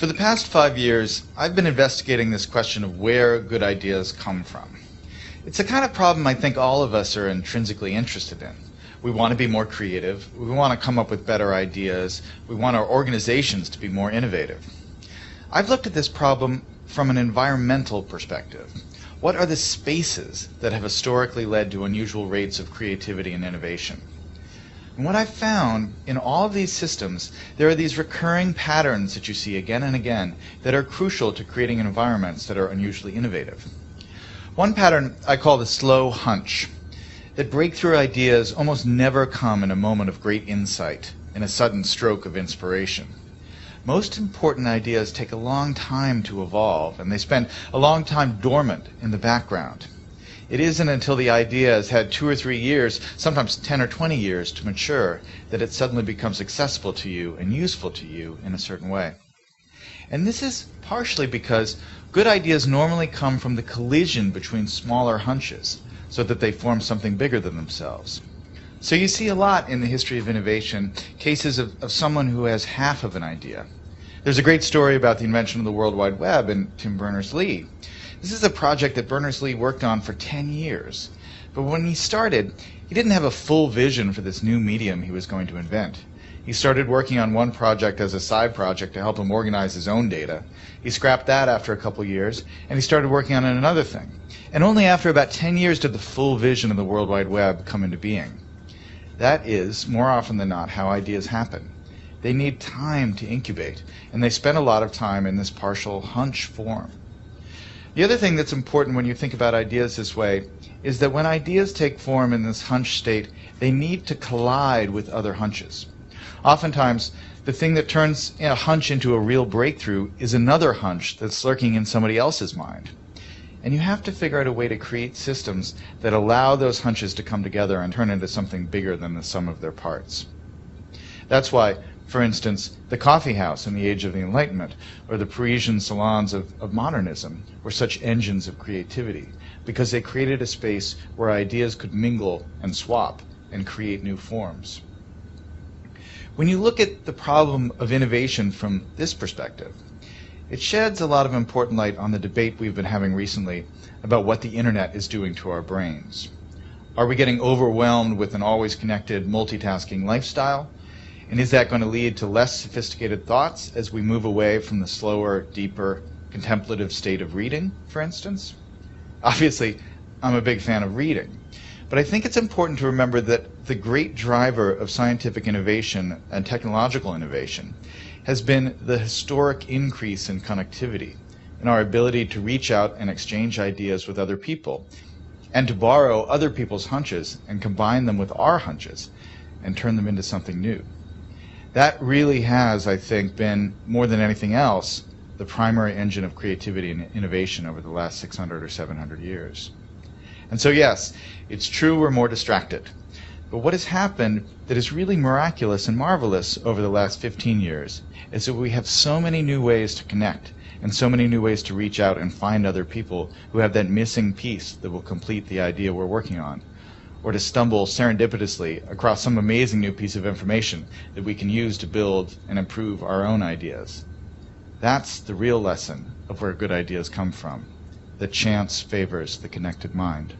For the past 5 years, I've been investigating this question of where good ideas come from. It's a kind of problem I think all of us are intrinsically interested in. We want to be more creative, we want to come up with better ideas, we want our organizations to be more innovative. I've looked at this problem from an environmental perspective. What are the spaces that have historically led to unusual rates of creativity and innovation? And what I've found in all of these systems, there are these recurring patterns that you see again and again that are crucial to creating environments that are unusually innovative. One pattern I call the slow hunch, that breakthrough ideas almost never come in a moment of great insight, in a sudden stroke of inspiration. Most important ideas take a long time to evolve, and they spend a long time dormant in the background. It isn't until the idea has had 2 or 3 years, sometimes 10 or 20 years to mature, that it suddenly becomes accessible to you and useful to you in a certain way. And this is partially because good ideas normally come from the collision between smaller hunches, so that they form something bigger than themselves. So you see a lot in the history of innovation, cases of someone who has half of an idea. There's a great story about the invention of the World Wide Web and Tim Berners-Lee. This is a project that Berners-Lee worked on for 10 years. But when he started, he didn't have a full vision for this new medium he was going to invent. He started working on one project as a side project to help him organize his own data. He scrapped that after a couple years, and he started working on another thing. And only after about 10 years did the full vision of the World Wide Web come into being. That is, more often than not, how ideas happen. They need time to incubate, and they spend a lot of time in this partial hunch form. The other thing that's important when you think about ideas this way is that when ideas take form in this hunch state, they need to collide with other hunches. Oftentimes, the thing that turns a hunch into a real breakthrough is another hunch that's lurking in somebody else's mind. And you have to figure out a way to create systems that allow those hunches to come together and turn into something bigger than the sum of their parts. That's why, for instance, the coffee house in the age of the Enlightenment, or the Parisian salons of modernism, were such engines of creativity, because they created a space where ideas could mingle and swap and create new forms. When you look at the problem of innovation from this perspective, it sheds a lot of important light on the debate we've been having recently about what the internet is doing to our brains. Are we getting overwhelmed with an always connected, multitasking lifestyle? And is that going to lead to less sophisticated thoughts as we move away from the slower, deeper, contemplative state of reading, for instance? Obviously, I'm a big fan of reading, but I think it's important to remember that the great driver of scientific innovation and technological innovation has been the historic increase in connectivity and our ability to reach out and exchange ideas with other people, and to borrow other people's hunches and combine them with our hunches and turn them into something new. That really has, I think, been, more than anything else, the primary engine of creativity and innovation over the last 600 or 700 years. And so yes, it's true we're more distracted. But what has happened that is really miraculous and marvelous over the last 15 years is that we have so many new ways to connect and so many new ways to reach out and find other people who have that missing piece that will complete the idea we're working on, or to stumble serendipitously across some amazing new piece of information that we can use to build and improve our own ideas. That's the real lesson of where good ideas come from, that chance favors the connected mind.